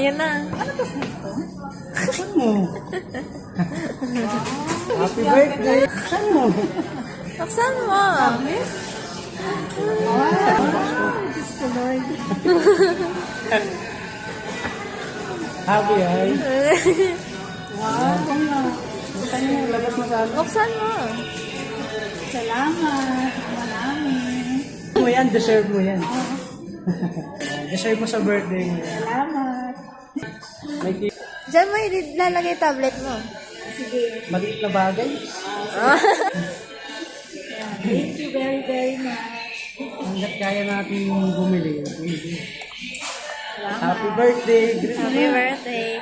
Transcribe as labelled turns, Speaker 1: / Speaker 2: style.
Speaker 1: Yan na.
Speaker 2: Happy birthday! Saan mo?
Speaker 1: Buksan mo.
Speaker 2: Happy ay. Buksan mo, labas mo sa ano.
Speaker 1: Buksan mo.
Speaker 3: Salamat. Marami.
Speaker 2: Mo yan, deserve mo yan. Deserve mo sa birthday mo yan.
Speaker 3: Salamat.
Speaker 2: May
Speaker 1: Diyan mo ilalagay tablet mo.
Speaker 3: Sige.
Speaker 2: maliit na bagay.
Speaker 3: Thank you very, very much.
Speaker 2: Hanggat kaya natin bumili. Happy birthday!
Speaker 1: Happy birthday.